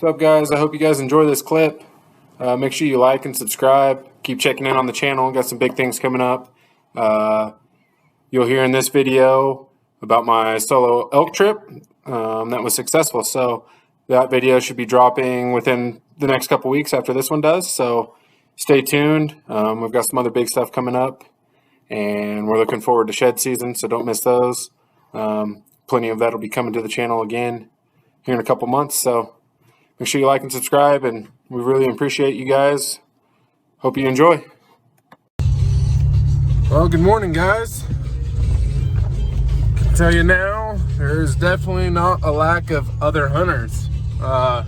What's up, guys? I hope you guys enjoy this clip. Make sure you like and subscribe. Keep checking in on the channel. Got some big things coming up. You'll hear in this video about my solo elk trip that was successful. So that video should be dropping within the next couple weeks after this one does. So stay tuned. We've got some other big stuff coming up, and we're looking forward to shed season, so don't miss those. Plenty of that will be coming to the channel again here in a couple months. So make sure you like and subscribe, and we really appreciate you guys. Hope you enjoy. Well, good morning, guys. I can tell you now, there is definitely not a lack of other hunters. I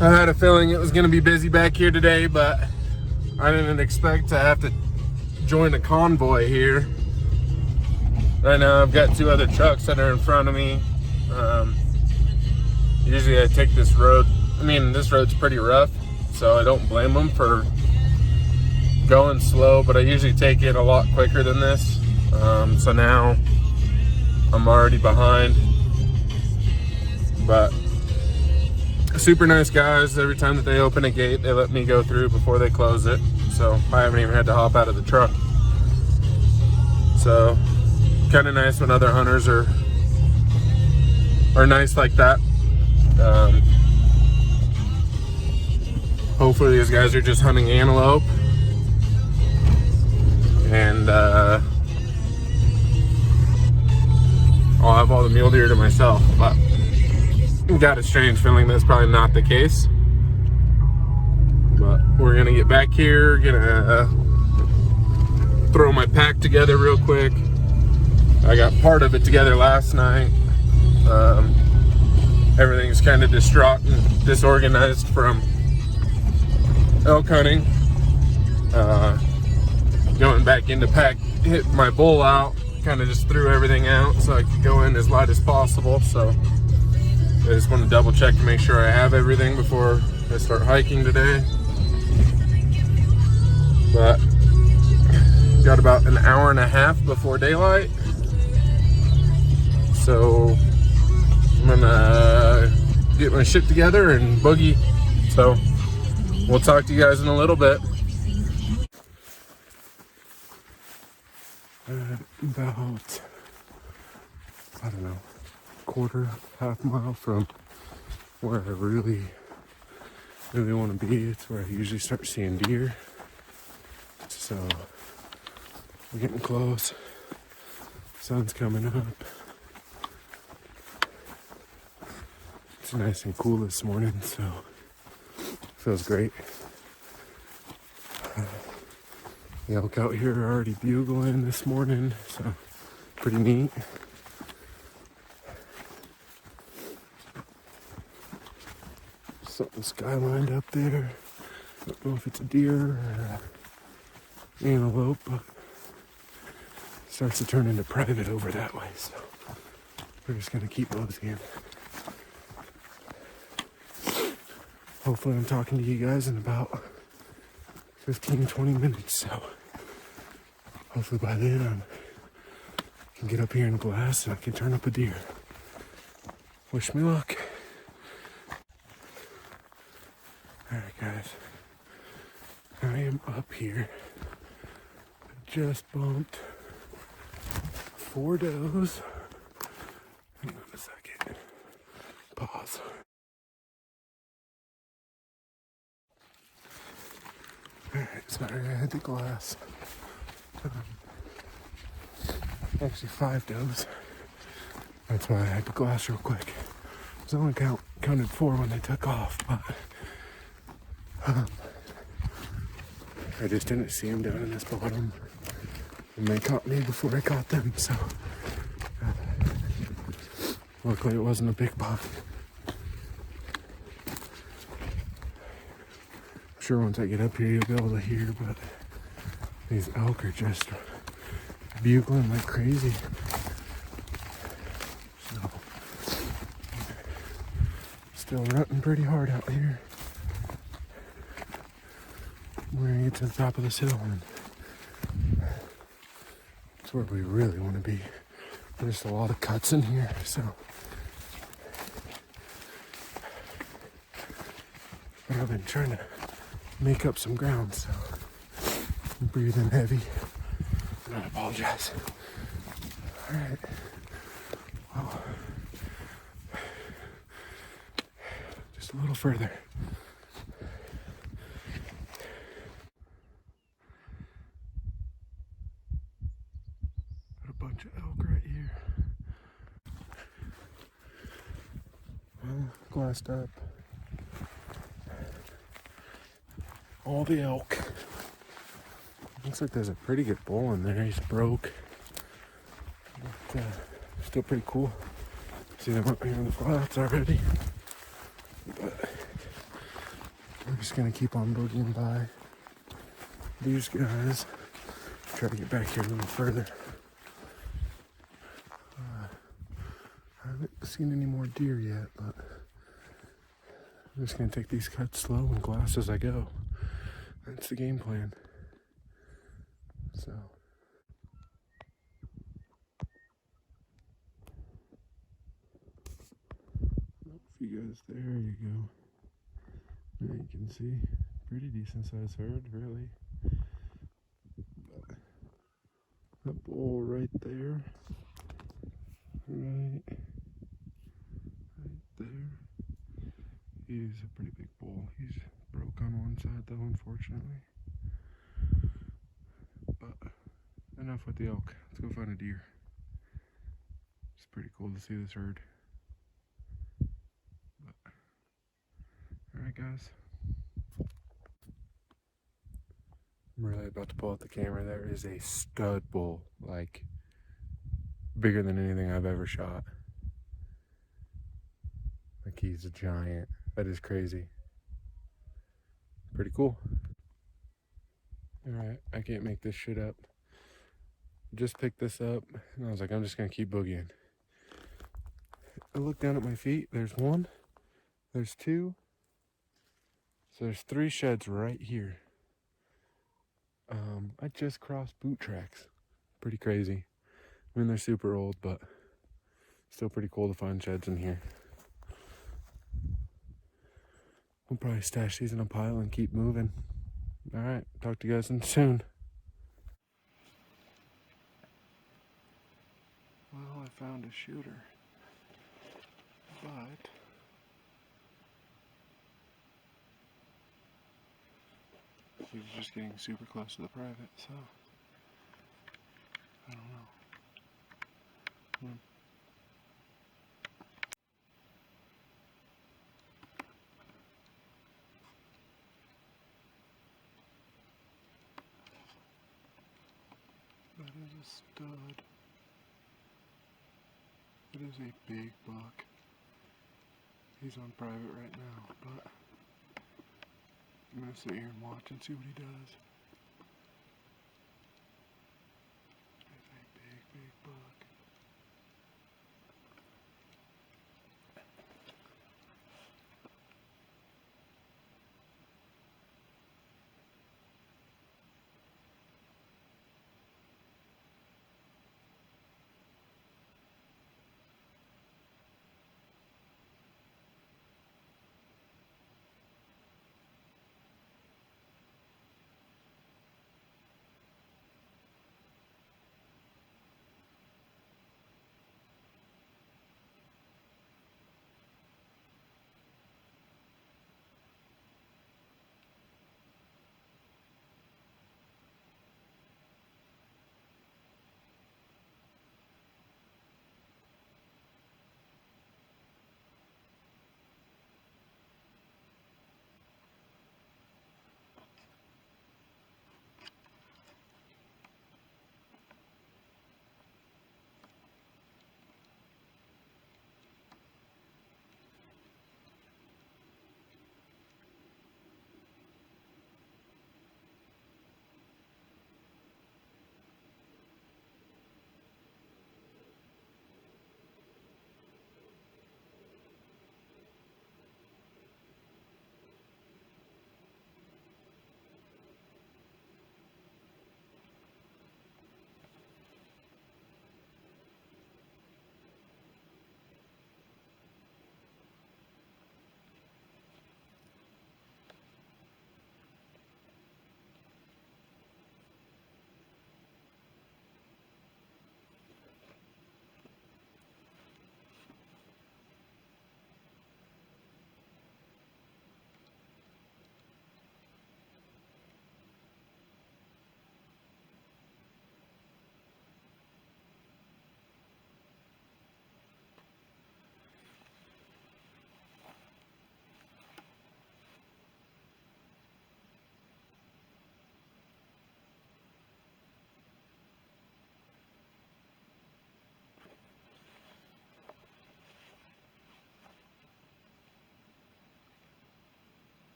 had a feeling it was going to be busy back here today, but I didn't expect to have to join a convoy here. Right now I've got two other trucks that are in front of me. Usually I take this road. This road's pretty rough, so I don't blame them for going slow, but I usually take it a lot quicker than this. So now I'm already behind. But super nice guys. Every time that they open a gate, they let me go through before they close it. So I haven't even had to hop out of the truck. So kind of nice when other hunters are nice like that. Hopefully these guys are just hunting antelope, and I'll have all the mule deer to myself. But I've got a strange feeling that's probably not the case. But we're gonna get back here, gonna throw my pack together real quick. I got part of it together last night. Everything's kind of distraught and disorganized from elk hunting. Going back into pack, hit my bull out, kind of just threw everything out so I could go in as light as possible. So I just want to double check to make sure I have everything before I start hiking today. But got about an hour and a half before daylight, so I'm gonna get my shit together and boogie. So we'll talk to you guys in a little bit. About, I don't know, half mile from where I really want to be. It's where I usually start seeing deer. So we're getting close. Sun's coming up. It's nice and cool this morning, so feels great. The elk out here are already bugling this morning, so pretty neat. Something skylined up there. I don't know if it's a deer or an antelope, but it starts to turn into private over that way, so we're just gonna keep moseying. Hopefully I'm talking to you guys in about 15-20 minutes, so hopefully by then I can get up here in glass and I can turn up a deer. Wish me luck. Alright guys, I am up here. Just bumped 4 does. Hang on a second. Pause. Alright, sorry I had the glass. Actually 5 does. That's why I had the glass real quick. I was only counted 4 when they took off, but I just didn't see them down in this bottom, and they caught me before I caught them, so luckily it wasn't a big buck. I'm sure once I get up here you'll be able to hear, but these elk are just bugling like crazy. So still rutting pretty hard out here. We're gonna get to the top of this hill, and that's where we really want to be. There's a lot of cuts in here, so I've been trying to make up some ground, so I'm breathing heavy. And I apologize. All right. Well, just a little further. Got a bunch of elk right here. Well, glassed up. All the elk. Looks like there's a pretty good bull in there. He's broke. But, still pretty cool. See them up here in the flats already. But we're just gonna keep on boogieing by these guys. Try to get back here a little further. I haven't seen any more deer yet, but I'm just gonna take these cuts slow and glass as I go. That's the game plan. So. If you guys, there you go. There you can see, pretty decent sized herd, really. But that bull right there, right there, he's a pretty big bull. He's broke on one side though, unfortunately. But enough with the elk. Let's go find a deer. It's pretty cool to see this herd. Alright guys. I'm really about to pull out the camera. There is a stud bull, like bigger than anything I've ever shot. Like he's a giant. That is crazy. Pretty cool. Alright, I can't make this shit up. Just picked this up and I was like, I'm just gonna keep boogieing. I look down at my feet, there's one, there's two, so there's 3 sheds right here. I just crossed boot tracks. Pretty crazy. I mean, they're super old, but still pretty cool to find sheds in here. We'll probably stash these in a pile and keep moving. Alright, talk to you guys soon. Well, I found a shooter, but he was just getting super close to the private, so I don't know. That is a stud. It is a big buck. He's on private right now, but I'm gonna sit here and watch and see what he does. It's a big, big buck.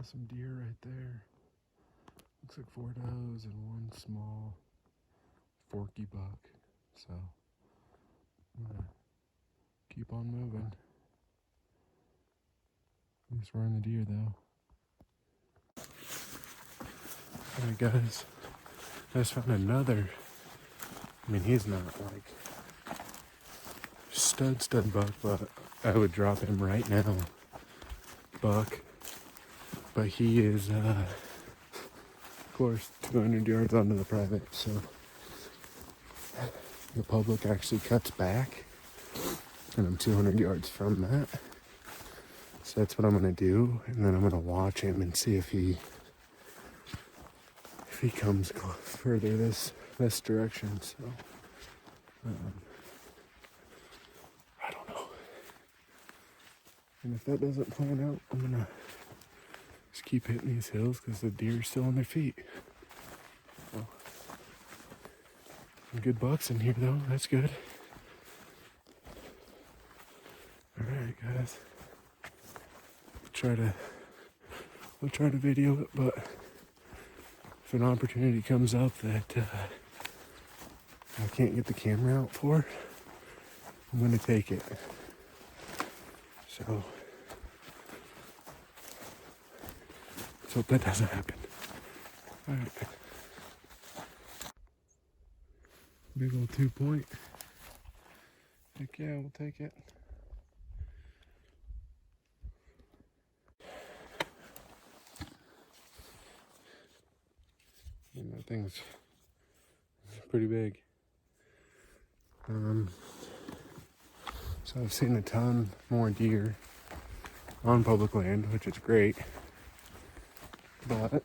got some deer right there. Looks like 4 does and 1 small forky buck. So I'm gonna keep on moving. At least we're in the deer though. Alright guys, I just found another. I mean, he's not like stud buck, but I would drop him right now. Buck. But he is, of course, 200 yards onto the private, so the public actually cuts back, and I'm 200 yards from that. So that's what I'm gonna do, and then I'm gonna watch him and see if he comes further this direction. So I don't know. And if that doesn't plan out, I'm gonna just keep hitting these hills because the deer are still on their feet. So, some good bucks in here though. That's good. All right, guys. We'll try to video it, but if an opportunity comes up that I can't get the camera out for, I'm gonna take it. So let's hope that doesn't happen. All right. Big old 2-point. Heck yeah, we'll take it. And that thing's pretty big. So I've seen a ton more deer on public land, which is great. But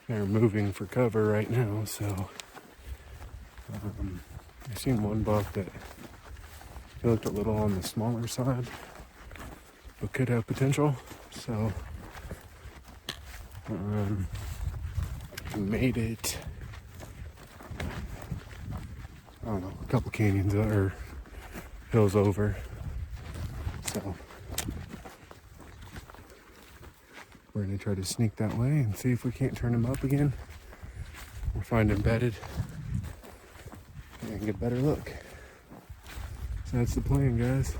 they're moving for cover right now, so I've seen one buck that he looked a little on the smaller side, but could have potential. So he made it, I don't know, a couple canyons or hills over. So we're gonna try to sneak that way and see if we can't turn him up again or find him bedded and get a better look. So that's the plan, guys.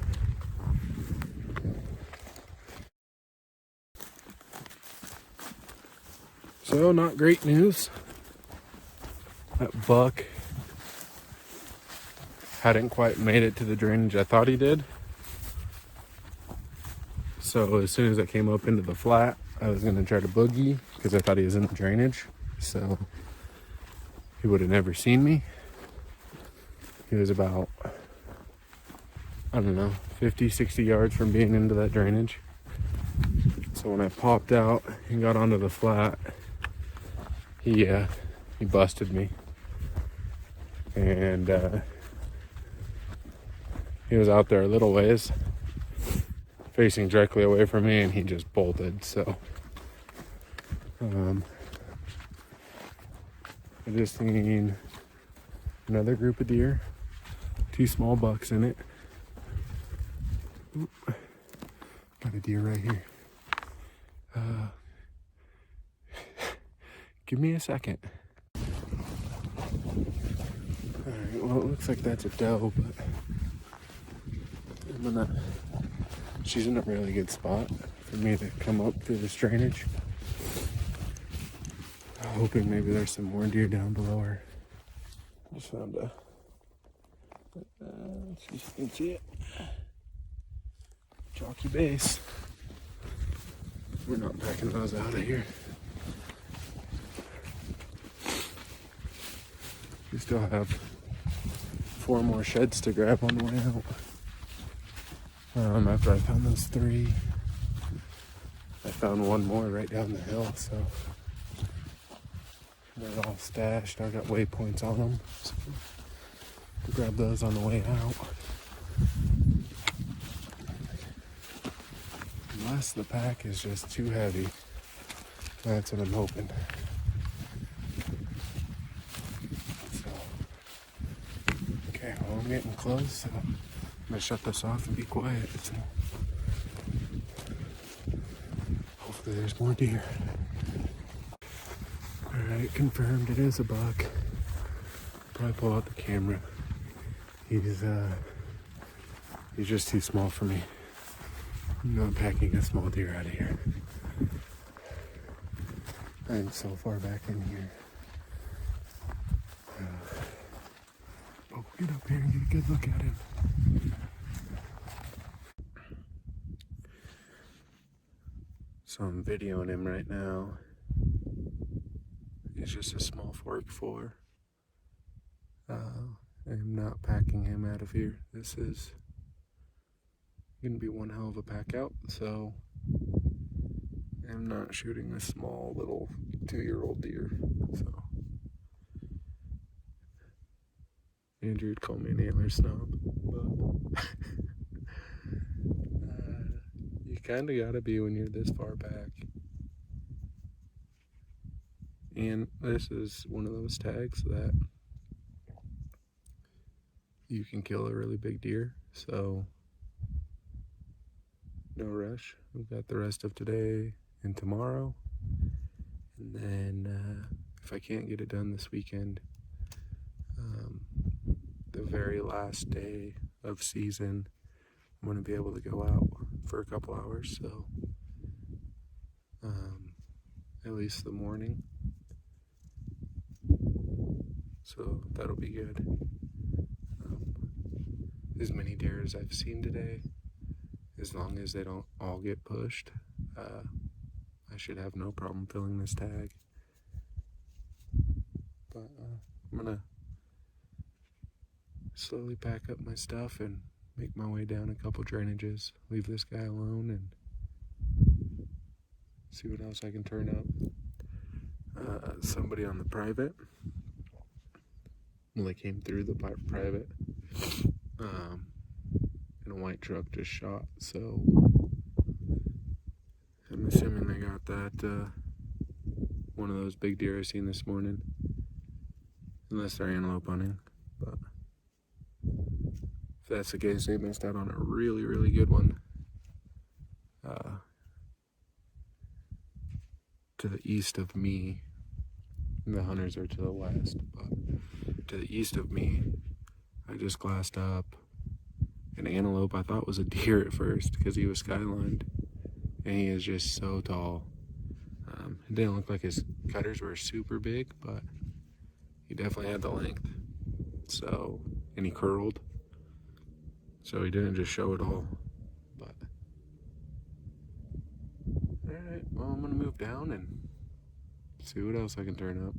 So, not great news. That buck hadn't quite made it to the drainage I thought he did. So as soon as I came up into the flat, I was gonna try to boogie because I thought he was in the drainage. So he would have never seen me. He was about, I don't know, 50, 60 yards from being into that drainage. So when I popped out and got onto the flat, he busted me. And he was out there a little ways, facing directly away from me, and he just bolted. So I just need another group of deer, 2 small bucks in it. Oop. Got a deer right here. Give me a second. Alright, well, it looks like that's a doe, but she's in a really good spot for me to come up through this drainage. Hoping maybe there's some more deer down below her. Just found a, see if you can see it. Chalky base. We're not packing those out of here. We still have 4 more sheds to grab on the way out. After I found those 3, I found 1 more right down the hill, so they're all stashed. I got waypoints on them, so I'll grab those on the way out. Unless the pack is just too heavy, that's what I'm hoping. Okay, well, I'm getting close, so I'm gonna shut this off and be quiet. So hopefully There's more deer. Alright, confirmed it is a buck. Probably pull out the camera. He's just too small for me. I'm not packing a small deer out of here. I'm so far back in here. Oh, get up here and get a good look at him. So I'm videoing him right now. He's just a small 4x4. I'm not packing him out of here. This is gonna be one hell of a pack out, so I'm not shooting this small little 2-year-old deer. So Andrew would call me an antler snob, but you kind of gotta be when you're this far back. And this is one of those tags that you can kill a really big deer, so no rush. We've got the rest of today and tomorrow, and then if I can't get it done this weekend, the very last day of season, I'm going to be able to go out for a couple hours, so at least the morning, so that'll be good. As many deer as I've seen today, as long as they don't all get pushed, I should have no problem filling this tag. But I'm gonna slowly pack up my stuff and make my way down a couple drainages, leave this guy alone, and see what else I can turn up. Somebody on the private, well, they came through the private, and a white truck just shot, so I'm assuming they got that one of those big deer I seen this morning, unless they're antelope hunting. But if that's the case, they missed out on a really, really good one. To the east of me, the hunters are to the west, but to the east of me, I just glassed up an antelope I thought was a deer at first because he was skylined, and he is just so tall. It didn't look like his cutters were super big, but he definitely had the length. So, and he curled, so he didn't just show it all. But alright, well, I'm gonna move down and see what else I can turn up.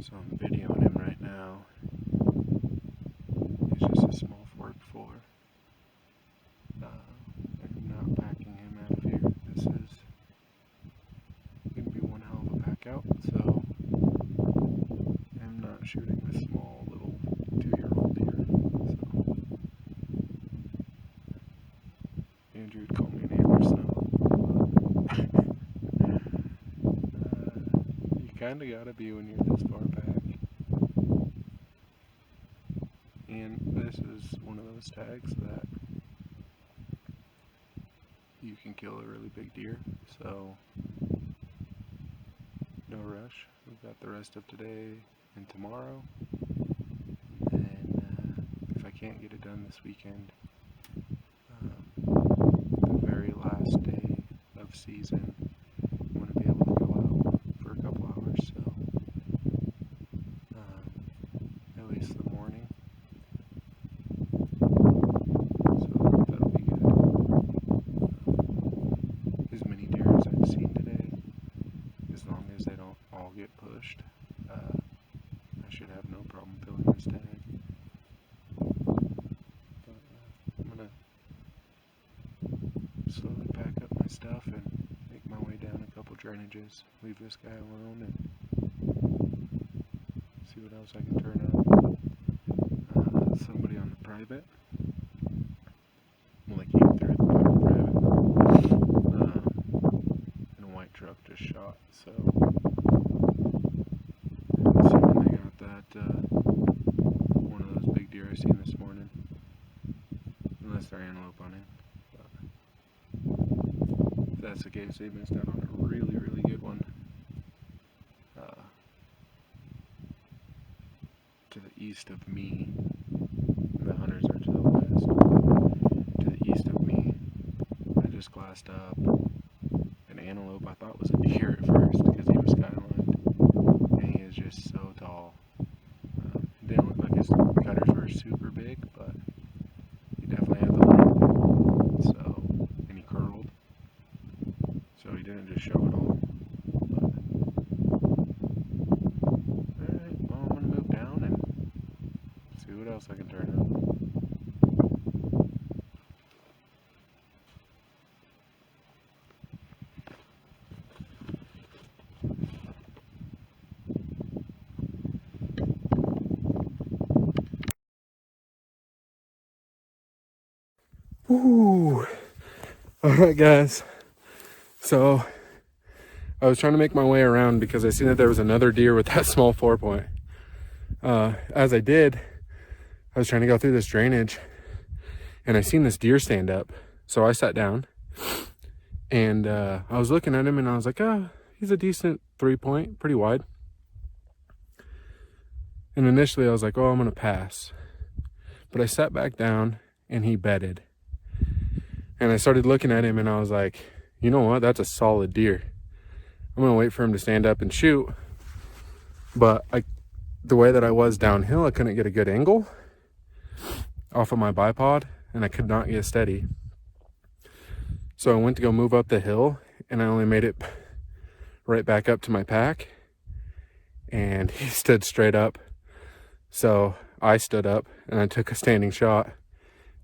So I'm videoing him right now. He's just a small 4x4. I'm not packing him out of here. This is going to be one hell of a pack out, so I'm not shooting this small little 2-year-old deer. So Andrew would call me an antler snob. You kind of got to be when you're this far back. And this is one of those tags that you can kill a really big deer, so no rush. We've got the rest of today and tomorrow, and then if I can't get it done this weekend, the very last day of season, I'm going to be able to go out for a couple hours, stuff and make my way down a couple drainages. Leave this guy alone and see what else I can turn up. Somebody on the private. Well, they came through the private. And a white truck just shot, so I'm assuming they got that one of those big deer I seen this morning. Unless they're antelope hunting. If that's the case, they missed out on a really, really good one. To the east of me. The hunters are to the west. To the east of me, I just glassed up an antelope I thought was a deer at first because he was skylined. And he is just so tall. It didn't look like his cutters were super big, but he definitely had the length. So, and he curled. So he didn't just show it all. Alright, well, I'm going to move down and see what else I can turn up. Ooh. Alright guys, so I was trying to make my way around because I seen that there was another deer with that small 4-point. As I did, I was trying to go through this drainage and I seen this deer stand up. So I sat down and I was looking at him and I was like, oh, he's a decent 3-point, pretty wide. And initially I was like, oh, I'm gonna pass. But I sat back down and he bedded. And I started looking at him and I was like, you know what, that's a solid deer. I'm gonna wait for him to stand up and shoot. But the way that I was downhill, I couldn't get a good angle off of my bipod and I could not get steady. So I went to go move up the hill and I only made it right back up to my pack and he stood straight up. So I stood up and I took a standing shot,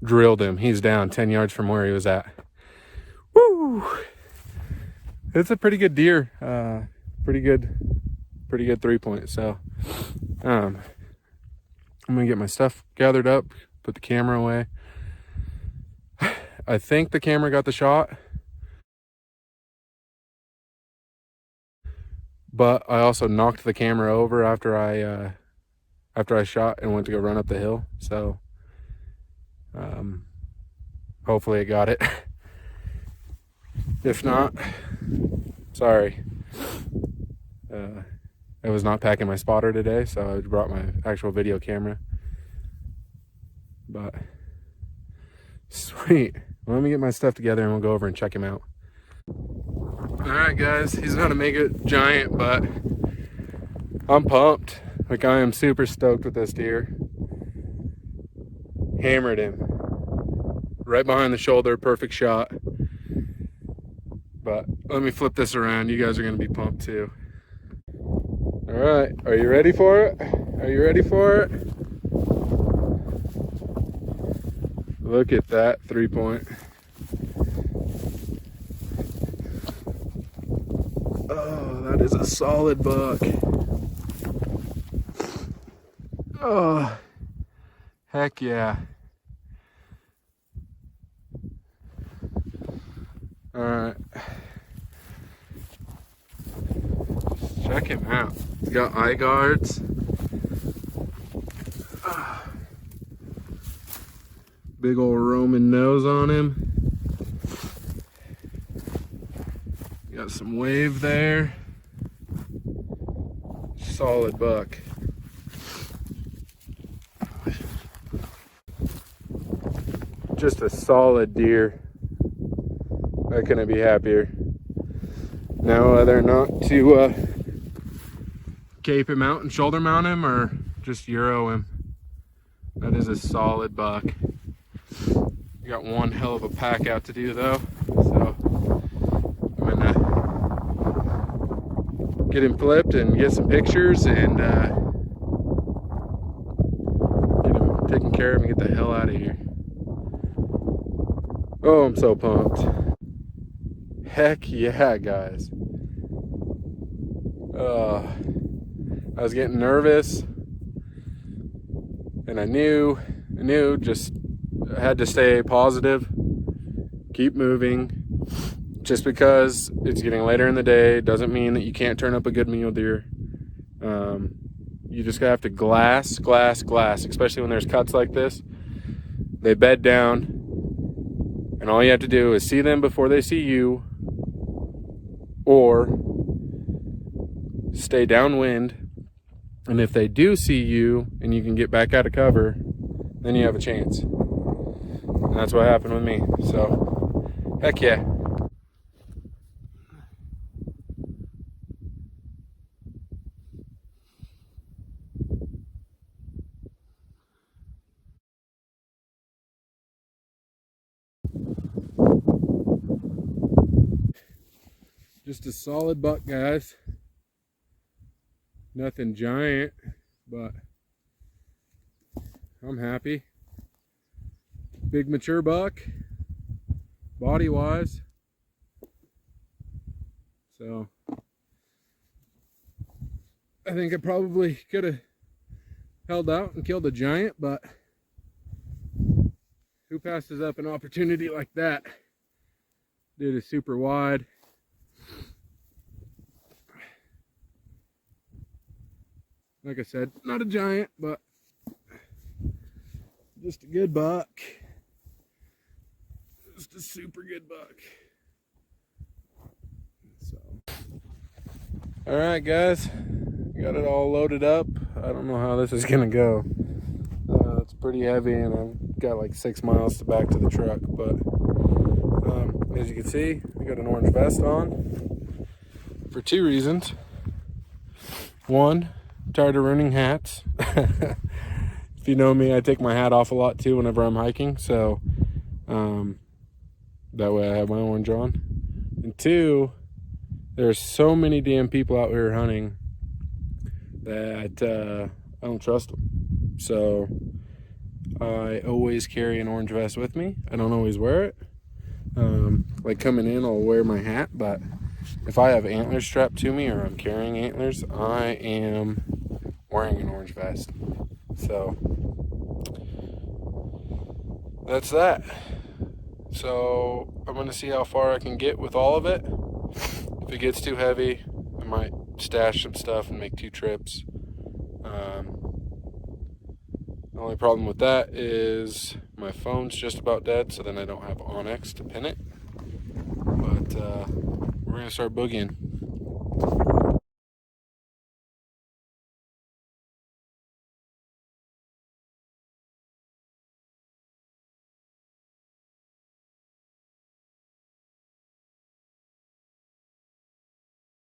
drilled him. He's down 10 yards from where he was at. Woo! It's a pretty good deer. Pretty good 3-point. So I'm gonna get my stuff gathered up, put the camera away. I think the camera got the shot, but I also knocked the camera over after I shot and went to go run up the hill. So hopefully I got it. If not, sorry. I was not packing my spotter today, so I brought my actual video camera. But sweet. Well, let me get my stuff together and we'll go over and check him out. Alright guys, he's not a mega giant, but I'm pumped. Like, I am super stoked with this deer. Hammered him. Right behind the shoulder, perfect shot. But let me flip this around. You guys are gonna be pumped too. Alright, are you ready for it? Are you ready for it? Look at that 3-point. Oh, that is a solid buck. Oh, heck yeah. Alright. Check him out. He's got eye guards. Big old Roman nose on him. Got some wave there. Solid buck. Just a solid deer. I couldn't be happier. Now whether or not to cape him out and shoulder mount him or just Euro him. That is a solid buck. We got one hell of a pack out to do though. So I'm gonna get him flipped and get some pictures and get him taken care of and get the hell out of here. Oh, I'm so pumped. Heck yeah, guys. I was getting nervous, and I knew just I had to stay positive, keep moving. Just because it's getting later in the day doesn't mean that you can't turn up a good mule deer. You just have to glass, especially when there's cuts like this. They bed down, and all you have to do is see them before they see you, or stay downwind, and if they do see you and you can get back out of cover, then you have a chance. And that's what happened with me. So, heck yeah. Just a solid buck, guys. Nothing giant, but I'm happy. Big mature buck, body wise. So I think I probably could have held out and killed a giant, but who passes up an opportunity like that? Dude is super wide. Like I said, not a giant, but just a good buck. Just a super good buck. So, all right, guys, got it all loaded up. I don't know how this is gonna go. It's pretty heavy, and I've got like 6 miles to back to the truck. But as you can see, I got an orange vest on for 2 reasons. One, I'm tired of ruining hats. If you know me, I take my hat off a lot too whenever I'm hiking, so that way I have my orange on. And 2, there's so many damn people out here hunting that I don't trust them. So I always carry an orange vest with me. I don't always wear it. Like coming in, I'll wear my hat, but if I have antlers strapped to me or I'm carrying antlers, I am wearing an orange vest. So that's that. So I'm gonna see how far I can get with all of it. If it gets too heavy, I might stash some stuff and make 2 trips. The only problem with that is my phone's just about dead, so then I don't have Onyx to pin it. But we're gonna start boogieing.